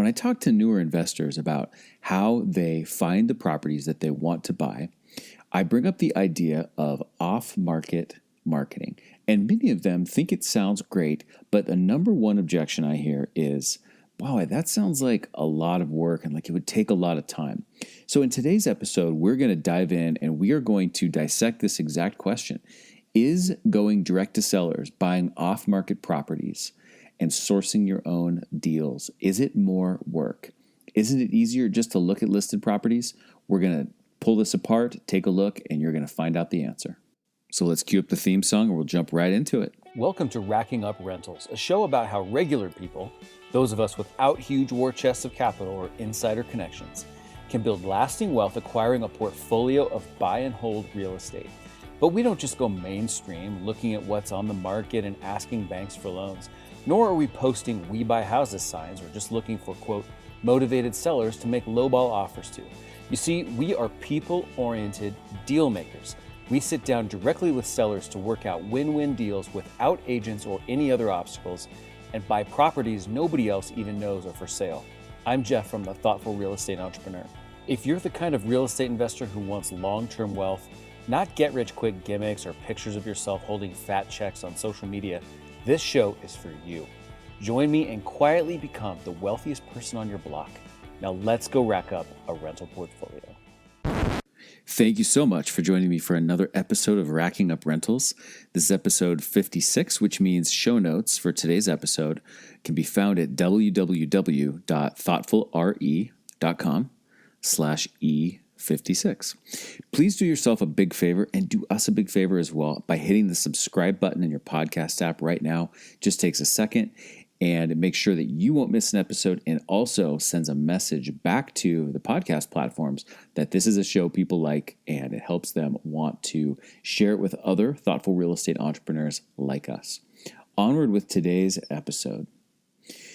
When I talk to newer investors about how they find the properties that they want to buy, I bring up the idea of off-market marketing. And many of them think it sounds great, but the number one objection I hear is, wow, that sounds like a lot of work and like it would take a lot of time. So in today's episode, we're going to dive in and we are going to dissect this exact question. Is going direct to sellers, buying off-market properties, and sourcing your own deals, is it more work? Isn't it easier just to look at listed properties? We're going to pull this apart, take a look, and you're going to find out the answer. So let's cue up the theme song and we'll jump right into it. Welcome to Racking Up Rentals, a show about how regular people, those of us without huge war chests of capital or insider connections, can build lasting wealth acquiring a portfolio of buy and hold real estate. But we don't just go mainstream looking at what's on the market and asking banks for loans, nor are we posting "we buy houses" signs or just looking for, quote, motivated sellers to make lowball offers to. You see, we are people-oriented deal makers. We sit down directly with sellers to work out win-win deals without agents or any other obstacles and buy properties nobody else even knows are for sale. I'm Jeff from the Thoughtful Real Estate Entrepreneur. If you're the kind of real estate investor who wants long-term wealth, not get-rich-quick gimmicks or pictures of yourself holding fat checks on social media, this show is for you. Join me and quietly become the wealthiest person on your block. Now let's go rack up a rental portfolio. Thank you so much for joining me for another episode of Racking Up Rentals. This is episode 56, which means show notes for today's episode can be found at www.thoughtfulre.com/E56. Please do yourself a big favor and do us a big favor as well by hitting the subscribe button in your podcast app right now. Just takes a second and it makes sure that you won't miss an episode and also sends a message back to the podcast platforms that this is a show people like and it helps them want to share it with other thoughtful real estate entrepreneurs like us. Onward with today's episode.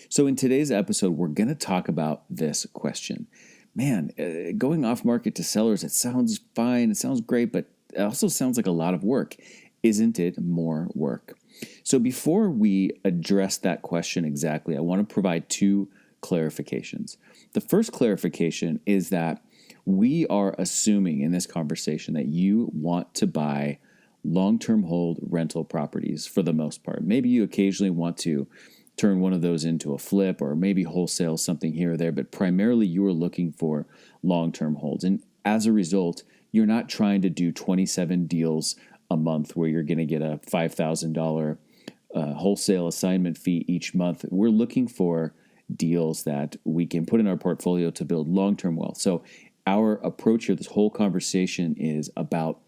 So in today's episode, we're going to talk about this question. Man, going off market to sellers, it sounds fine, it sounds great, but it also sounds like a lot of work. Isn't it more work? So before we address that question exactly, I want to provide two clarifications. The first clarification is that we are assuming in this conversation that you want to buy long-term hold rental properties for the most part. Maybe you occasionally want to turn one of those into a flip or maybe wholesale something here or there, but primarily you are looking for long-term holds. And as a result, you're not trying to do 27 deals a month where you're going to get a $5,000 wholesale assignment fee each month. We're looking for deals that we can put in our portfolio to build long-term wealth. So our approach here, this whole conversation is about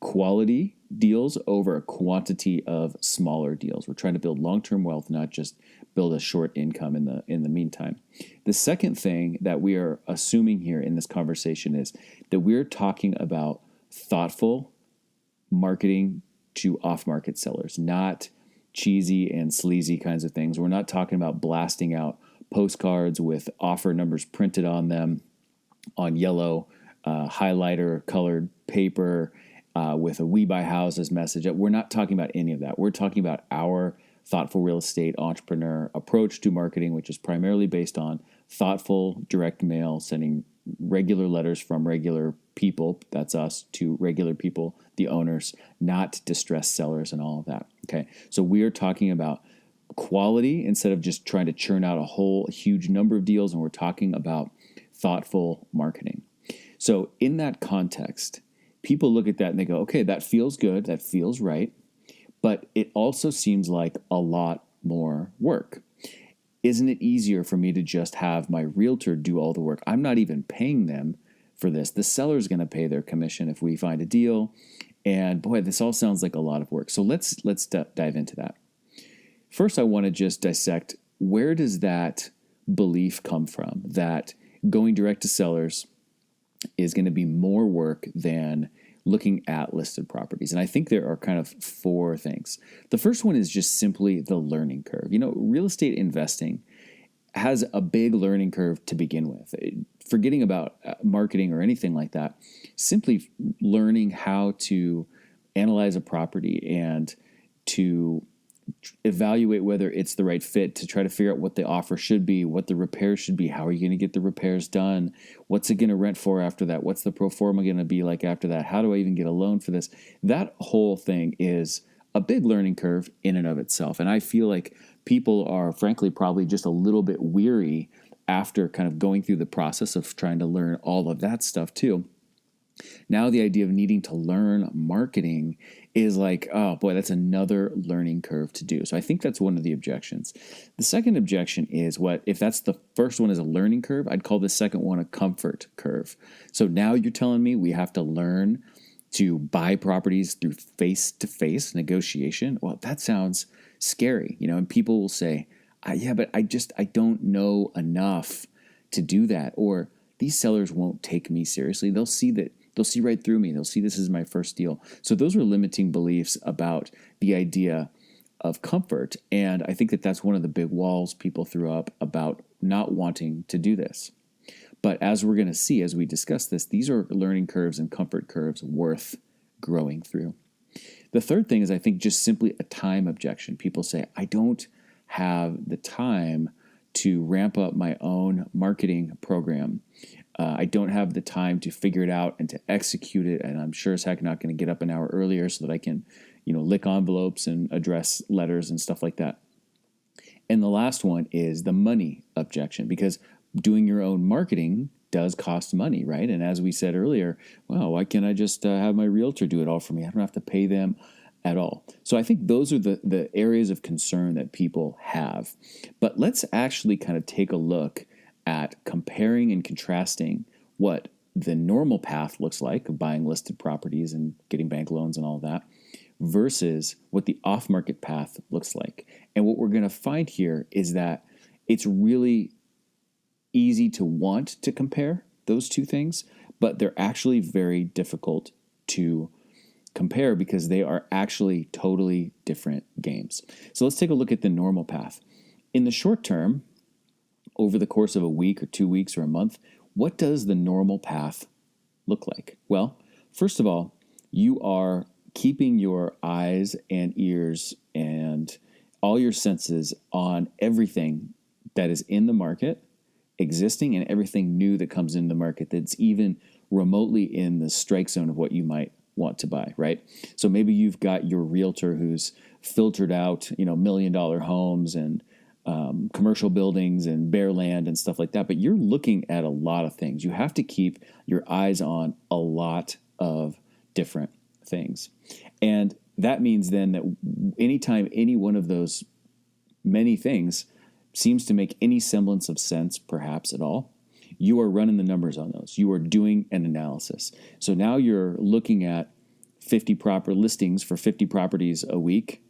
quality deals over a quantity of smaller deals. We're trying to build long-term wealth, not just build a short income in the meantime. The second thing that we are assuming here in this conversation is that we're talking about thoughtful marketing to off-market sellers, not cheesy and sleazy kinds of things. We're not talking about blasting out postcards with offer numbers printed on them on yellow highlighter colored paper with a "we buy houses" message. We're not talking about any of that. We're talking about our thoughtful real estate entrepreneur approach to marketing, which is primarily based on thoughtful direct mail, sending regular letters from regular people, that's us, to regular people, the owners, not distressed sellers and all of that. Okay, so we are talking about quality instead of just trying to churn out a whole huge number of deals, and we're talking about thoughtful marketing. So in that context, people look at that and they go, okay, that feels good, that feels right, but it also seems like a lot more work. Isn't it easier for me to just have my realtor do all the work? I'm not even paying them for this. The seller's going to pay their commission if we find a deal. And boy, this all sounds like a lot of work. So let's dive into that. First, I want to just dissect, where does that belief come from that going direct to sellers is going to be more work than looking at listed properties? And I think there are kind of four things. The first one is just simply the learning curve. You know, real estate investing has a big learning curve to begin with. Forgetting about marketing or anything like that, simply learning how to analyze a property and to evaluate whether it's the right fit, to try to figure out what the offer should be, what the repairs should be, how are you going to get the repairs done, what's it going to rent for after that, what's the pro forma going to be like after that, how do I even get a loan for this? That whole thing is a big learning curve in and of itself. And I feel like people are frankly probably just a little bit weary after kind of going through the process of trying to learn all of that stuff too. Now the idea of needing to learn marketing is like, oh boy, that's another learning curve to do. So I think that's one of the objections. The second objection is, what if that's the first one is a learning curve, I'd call the second one a comfort curve. So now you're telling me we have to learn to buy properties through face-to-face negotiation. Well, that sounds scary, and people will say, yeah, but I don't know enough to do that. Or these sellers won't take me seriously. They'll see right through me. They'll see this is my first deal. So those are limiting beliefs about the idea of comfort. And I think that that's one of the big walls people threw up about not wanting to do this. But as we're going to see as we discuss this, these are learning curves and comfort curves worth growing through. The third thing is, I think, just simply a time objection. People say, I don't have the time to ramp up my own marketing program. I don't have the time to figure it out and to execute it, and I'm sure as heck not going to get up an hour earlier so that I can, lick envelopes and address letters and stuff like that. And the last one is the money objection, because doing your own marketing does cost money, right? And as we said earlier, well, why can't I just have my realtor do it all for me? I don't have to pay them at all. So I think those are the areas of concern that people have. But let's actually kind of take a look at comparing and contrasting what the normal path looks like of buying listed properties and getting bank loans and all that versus what the off-market path looks like. And what we're going to find here is that it's really easy to want to compare those two things, but they're actually very difficult to compare because they are actually totally different games. So let's take a look at the normal path. In the short term, over the course of a week or 2 weeks or a month, what does the normal path look like? Well, first of all, you are keeping your eyes and ears and all your senses on everything that is in the market, existing, and everything new that comes into the market that's even remotely in the strike zone of what you might want to buy, right? So maybe you've got your realtor who's filtered out, $1 million homes and commercial buildings and bare land and stuff like that, but you're looking at a lot of things. You have to keep your eyes on a lot of different things. And that means then that anytime any one of those many things seems to make any semblance of sense, perhaps at all, you are running the numbers on those. You are doing an analysis. So now you're looking at 50 proper listings for 50 properties a week,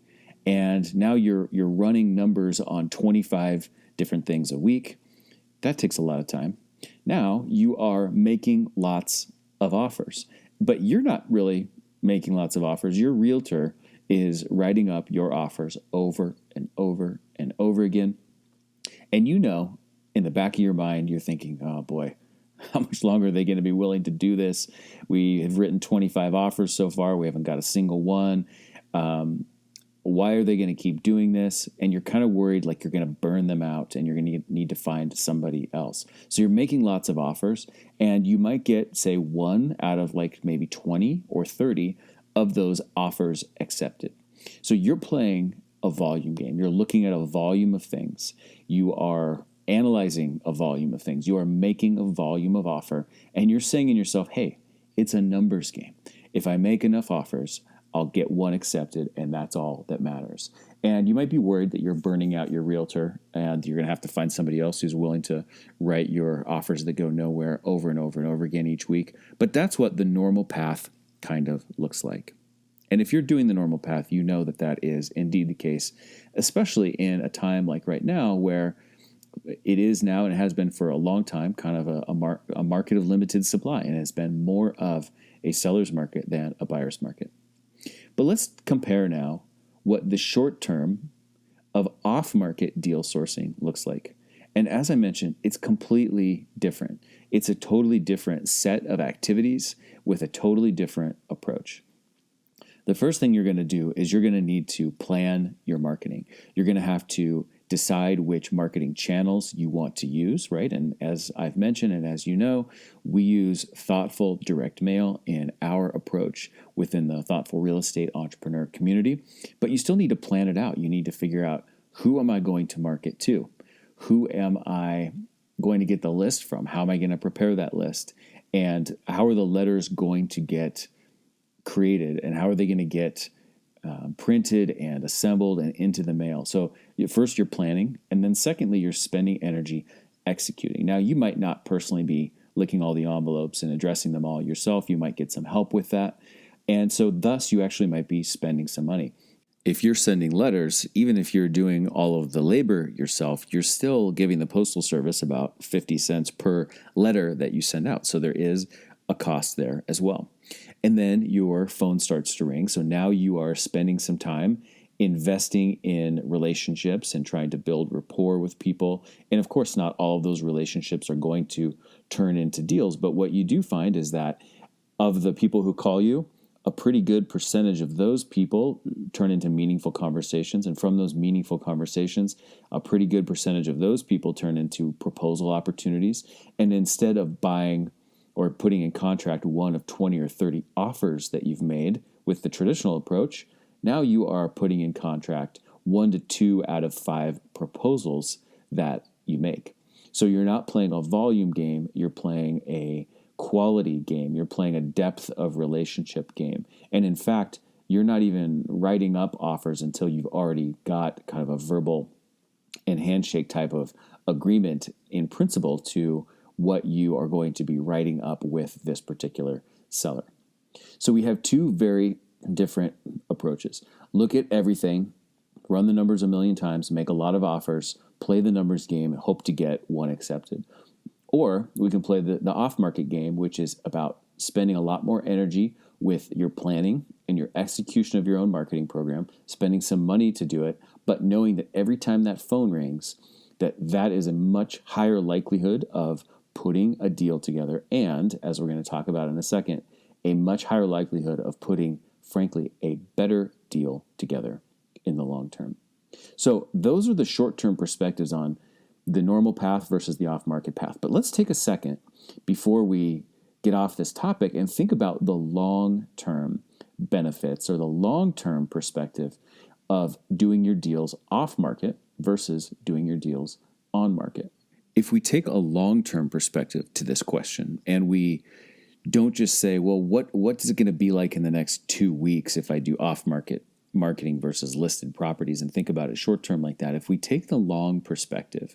and now you're running numbers on 25 different things a week. That takes a lot of time. Now you are making lots of offers, but you're not really making lots of offers. Your realtor is writing up your offers over and over and over again. And in the back of your mind, you're thinking, oh boy, how much longer are they going to be willing to do this? We have written 25 offers so far. We haven't got a single one. Why are they going to keep doing this? And you're kind of worried like you're going to burn them out and you're going to need to find somebody else. So you're making lots of offers, and you might get, say, one out of like maybe 20 or 30 of those offers accepted. So you're playing a volume game. You're looking at a volume of things. You are analyzing a volume of things. You are making a volume of offer, and you're saying in yourself, hey, it's a numbers game. If I make enough offers, I'll get one accepted, and that's all that matters. And you might be worried that you're burning out your realtor, and you're going to have to find somebody else who's willing to write your offers that go nowhere over and over and over again each week. But that's what the normal path kind of looks like. And if you're doing the normal path, you know that that is indeed the case, especially in a time like right now where it is now and it has been for a long time kind of a market of limited supply, and it's been more of a seller's market than a buyer's market. But let's compare now what the short term of off-market deal sourcing looks like. And as I mentioned, it's completely different. It's a totally different set of activities with a totally different approach. The first thing you're going to do is you're going to need to plan your marketing. You're going to have to decide which marketing channels you want to use, right? And as I've mentioned, and as you know, we use thoughtful direct mail in our approach within the thoughtful real estate entrepreneur community. But you still need to plan it out. You need to figure out, who am I going to market to? Who am I going to get the list from? How am I going to prepare that list? And how are the letters going to get created, and how are they going to get printed and assembled and into the mail? So first you're planning, and then secondly, you're spending energy executing. Now, you might not personally be licking all the envelopes and addressing them all yourself. You might get some help with that. And so thus you actually might be spending some money. If you're sending letters, even if you're doing all of the labor yourself, you're still giving the postal service about 50 cents per letter that you send out. So there is a cost there as well. And then your phone starts to ring. So now you are spending some time investing in relationships and trying to build rapport with people. And of course, not all of those relationships are going to turn into deals. But what you do find is that of the people who call you, a pretty good percentage of those people turn into meaningful conversations. And from those meaningful conversations, a pretty good percentage of those people turn into proposal opportunities. And instead of buying or putting in contract one of 20 or 30 offers that you've made with the traditional approach, now you are putting in contract 1 to 2 out of 5 proposals that you make. So you're not playing a volume game, you're playing a quality game, you're playing a depth of relationship game. And in fact, you're not even writing up offers until you've already got kind of a verbal and handshake type of agreement in principle to what you are going to be writing up with this particular seller. So we have two very different approaches. Look at everything, run the numbers a million times, make a lot of offers, play the numbers game, and hope to get one accepted. Or we can play the off-market game, which is about spending a lot more energy with your planning and your execution of your own marketing program, spending some money to do it, but knowing that every time that phone rings, that is a much higher likelihood of putting a deal together, and, as we're going to talk about in a second, a much higher likelihood of putting, frankly, a better deal together in the long term. So those are the short-term perspectives on the normal path versus the off-market path. But let's take a second before we get off this topic and think about the long-term benefits or the long-term perspective of doing your deals off-market versus doing your deals on-market. If we take a long-term perspective to this question and we don't just say, well, what is it going to be like in the next 2 weeks if I do off-market marketing versus listed properties, and think about it short-term like that. If we take the long perspective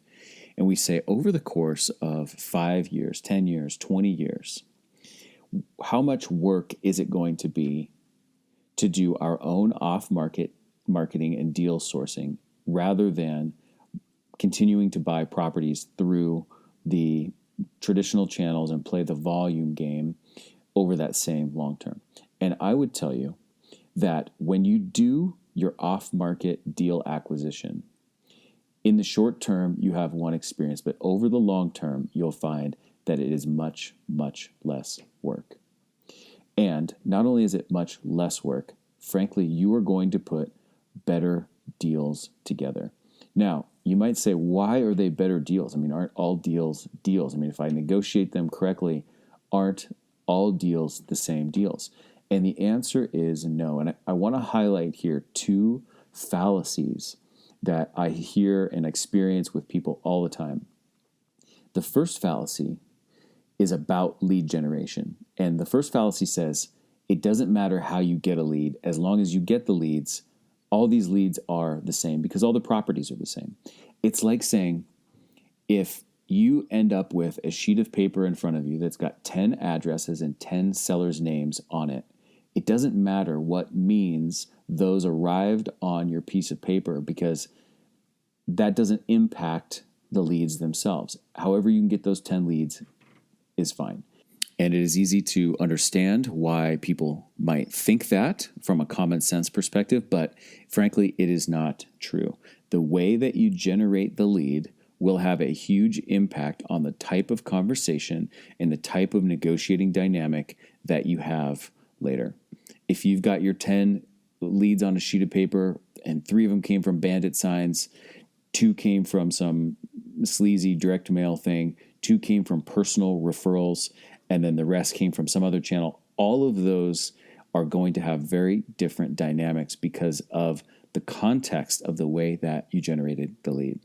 and we say over the course of 5 years, 10 years, 20 years, how much work is it going to be to do our own off-market marketing and deal sourcing rather than continuing to buy properties through the traditional channels and play the volume game over that same long term? And I would tell you that when you do your off-market deal acquisition, in the short term, you have one experience, but over the long term, you'll find that it is much, much less work. And not only is it much less work, frankly, you are going to put better deals together. Now, you might say, why are they better deals? I mean, aren't all deals deals? I mean, if I negotiate them correctly, aren't all deals the same deals? And the answer is no. And I want to highlight here two fallacies that I hear and experience with people all the time. The first fallacy is about lead generation. And the first fallacy says, it doesn't matter how you get a lead. As long as you get the leads, all these leads are the same because all the properties are the same. It's like saying, if you end up with a sheet of paper in front of you that's got 10 addresses and 10 sellers' names on it, it doesn't matter what means those arrived on your piece of paper because that doesn't impact the leads themselves. However you can get those 10 leads is fine. And it is easy to understand why people might think that from a common sense perspective, but frankly, it is not true. The way that you generate the lead will have a huge impact on the type of conversation and the type of negotiating dynamic that you have later. if you've got your 10 leads on a sheet of paper and 3 of them came from bandit signs, 2 came from some sleazy direct mail thing, 2 came from personal referrals, and then the rest came from some other channel, all of those are going to have very different dynamics because of the context of the way that you generated the lead.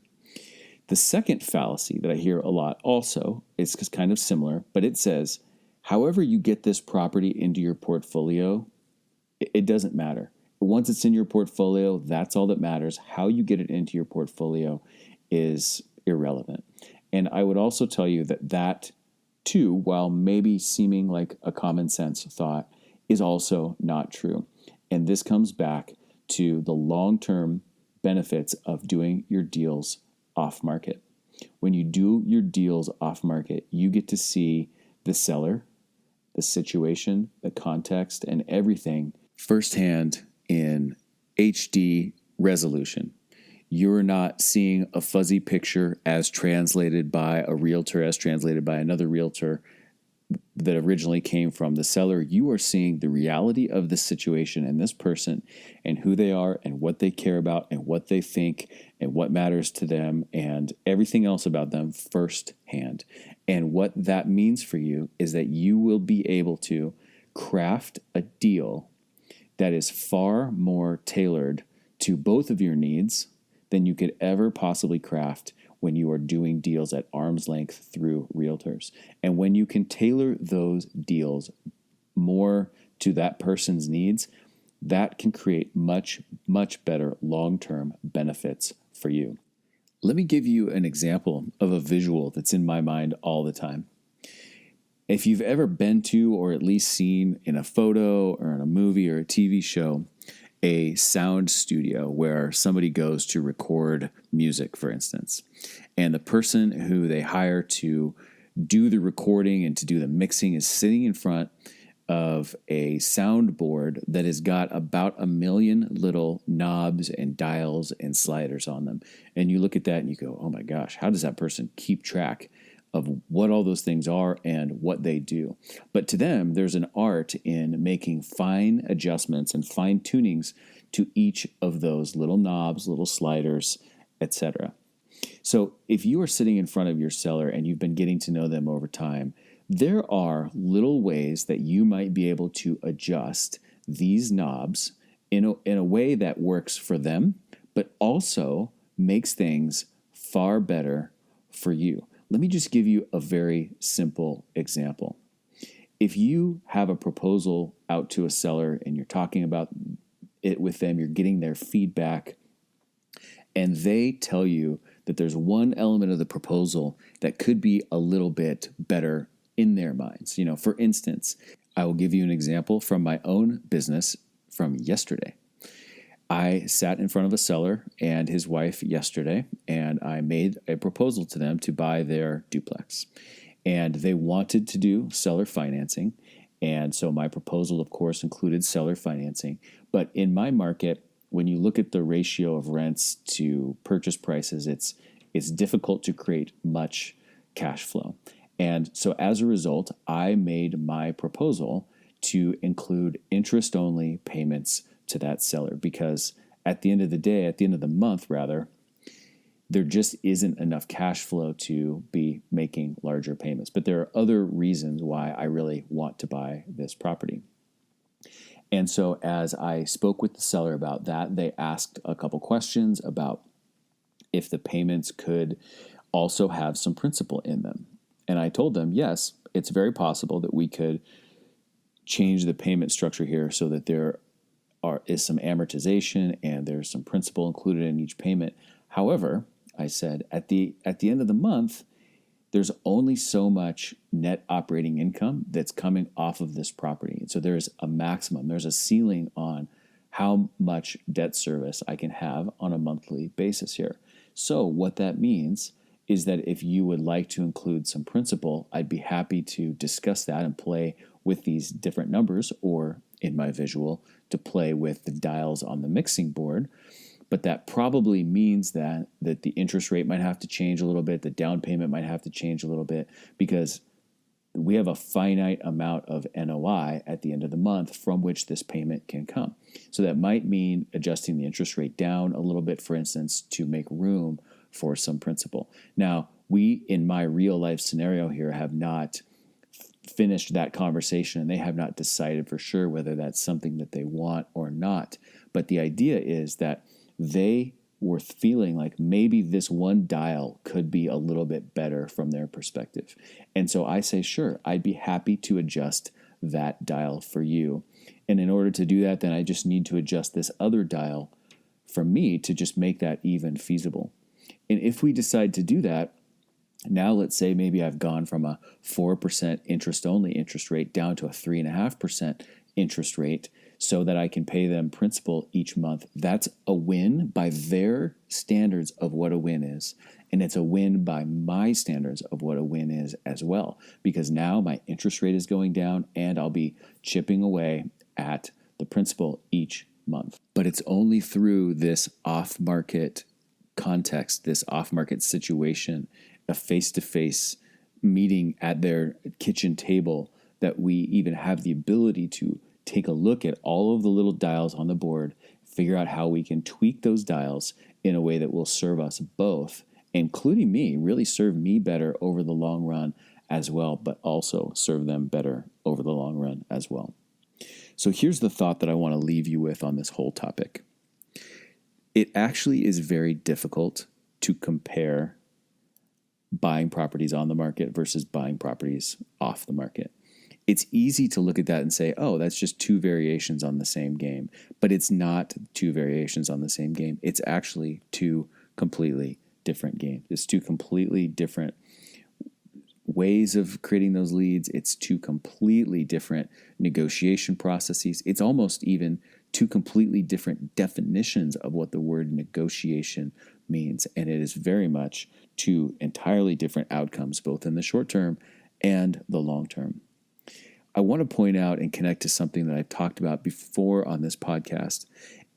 The second fallacy that I hear a lot also is kind of similar, but it says, however you get this property into your portfolio, it doesn't matter. Once it's in your portfolio, that's all that matters. How you get it into your portfolio is irrelevant. And I would also tell you that too, while maybe seeming like a common sense thought, is also not true. And this comes back to the long-term benefits of doing your deals off market. When you do your deals off market, you get to see the seller, the situation, the context, and everything firsthand in HD resolution. You're not seeing a fuzzy picture as translated by a realtor, as translated by another realtor that originally came from the seller. You are seeing the reality of the situation and this person and who they are and what they care about and what they think and what matters to them and everything else about them firsthand. And what that means for you is that you will be able to craft a deal that is far more tailored to both of your needs than you could ever possibly craft when you are doing deals at arm's length through realtors. And when you can tailor those deals more to that person's needs, that can create much, much better long-term benefits for you. Let me give you an example of a visual that's in my mind all the time. If you've ever been to or at least seen in a photo or in a movie or a TV show, a sound studio where somebody goes to record music, for instance, and the person who they hire to do the recording and to do the mixing is sitting in front of a soundboard that has got about 1 million little knobs and dials and sliders on them. And you look at that and you go, oh my gosh, how does that person keep track of what all those things are and what they do? But to them, there's an art in making fine adjustments and fine tunings to each of those little knobs, little sliders, etc. So if you are sitting in front of your seller and you've been getting to know them over time, there are little ways that you might be able to adjust these knobs in a way that works for them, but also makes things far better for you. Let me just give you a very simple example. If you have a proposal out to a seller and you're talking about it with them, you're getting their feedback, and they tell you that there's one element of the proposal that could be a little bit better in their minds. For instance, I will give you an example from my own business from yesterday. I sat in front of a seller and his wife yesterday, and I made a proposal to them to buy their duplex. And they wanted to do seller financing. And so my proposal, of course, included seller financing. But in my market, when you look at the ratio of rents to purchase prices, it's difficult to create much cash flow. And so as a result, I made my proposal to include interest-only payments to that seller, because at the end of the day, at the end of the month rather, there just isn't enough cash flow to be making larger payments. But there are other reasons why I really want to buy this property. And so as I spoke with the seller about that, they asked a couple questions about if the payments could also have some principal in them. And I told them, yes, it's very possible that we could change the payment structure here so that there is some amortization and there's some principal included in each payment. However, I said, at the end of the month, there's only so much net operating income that's coming off of this property. And so there's a maximum, there's a ceiling on how much debt service I can have on a monthly basis here. So what that means is that if you would like to include some principal, I'd be happy to discuss that and play with these different numbers, or in my visual, to play with the dials on the mixing board. But that probably means that the interest rate might have to change a little bit, the down payment might have to change a little bit, because we have a finite amount of NOI at the end of the month from which this payment can come. So that might mean adjusting the interest rate down a little bit, for instance, to make room for some principal. Now, we, in my real life scenario here, have not finished that conversation, and they have not decided for sure whether that's something that they want or not. But the idea is that they were feeling like maybe this one dial could be a little bit better from their perspective. And so I say, sure, I'd be happy to adjust that dial for you. And in order to do that, then I just need to adjust this other dial for me to just make that even feasible. And if we decide to do that, now let's say maybe I've gone from a 4% interest-only interest rate down to a 3.5% interest rate so that I can pay them principal each month. That's a win by their standards of what a win is. And it's a win by my standards of what a win is as well, because now my interest rate is going down and I'll be chipping away at the principal each month. But it's only through this off-market context, this off-market situation, a face-to-face meeting at their kitchen table, that we even have the ability to take a look at all of the little dials on the board, figure out how we can tweak those dials in a way that will serve us both, including me, really serve me better over the long run as well, but also serve them better over the long run as well. So here's the thought that I want to leave you with on this whole topic. It actually is very difficult to compare buying properties on the market versus buying properties off the market. It's easy to look at that and say, oh, that's just two variations on the same game. But it's not two variations on the same game. It's actually two completely different games. It's two completely different ways of creating those leads. It's two completely different negotiation processes. It's almost even two completely different definitions of what the word negotiation means. And it is very much two entirely different outcomes, both in the short term and the long term. I want to point out and connect to something that I've talked about before on this podcast,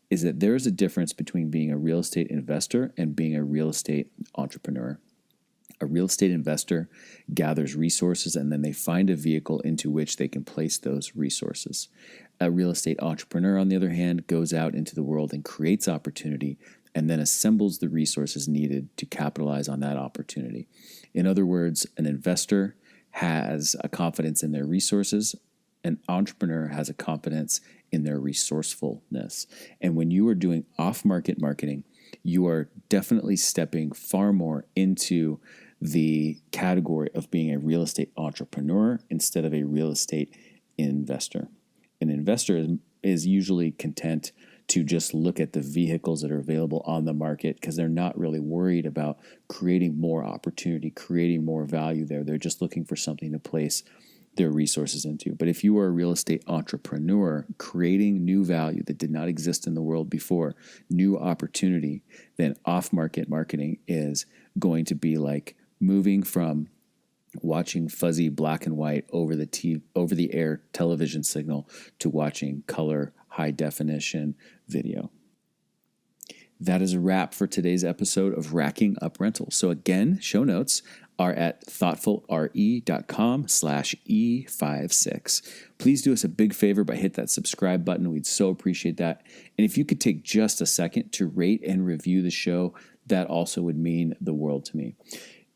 is that there is a difference between being a real estate investor and being a real estate entrepreneur. A real estate investor gathers resources and then they find a vehicle into which they can place those resources. A real estate entrepreneur, on the other hand, goes out into the world and creates opportunity and then assembles the resources needed to capitalize on that opportunity. In other words, an investor has a confidence in their resources. An entrepreneur has a confidence in their resourcefulness. And when you are doing off-market marketing, you are definitely stepping far more into the category of being a real estate entrepreneur instead of a real estate investor. An investor is usually content to just look at the vehicles that are available on the market because they're not really worried about creating more opportunity, creating more value there. They're just looking for something to place their resources into. But if you are a real estate entrepreneur creating new value that did not exist in the world before, new opportunity, then off-market marketing is going to be like moving from watching fuzzy black and white over the air television signal to watching color high definition video. That is a wrap for today's episode of Racking Up Rentals. So again, show notes are at thoughtfulre.com/E56. Please do us a big favor by hit that subscribe button. We'd so appreciate that. And if you could take just a second to rate and review the show, that also would mean the world to me.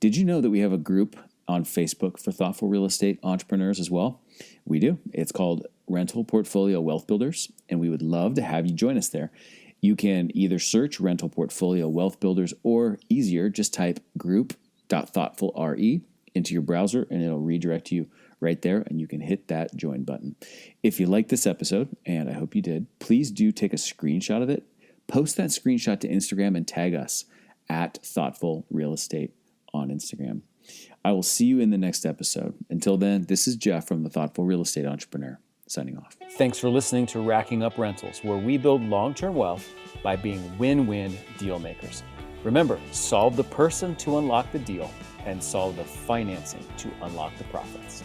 Did you know that we have a group on Facebook for thoughtful real estate entrepreneurs as well? We do. It's called Rental Portfolio Wealth Builders, and we would love to have you join us there. You can either search Rental Portfolio Wealth Builders, or easier, just type group.thoughtfulre into your browser and it'll redirect you right there and you can hit that join button. If you like this episode, and I hope you did, please do take a screenshot of it, post that screenshot to Instagram and tag us at Thoughtful Real Estate on Instagram. I will see you in the next episode. Until then, this is Jeff from the Thoughtful Real Estate Entrepreneur, signing off. Thanks for listening to Racking Up Rentals, where we build long-term wealth by being win-win deal makers. Remember, solve the person to unlock the deal and solve the financing to unlock the profits.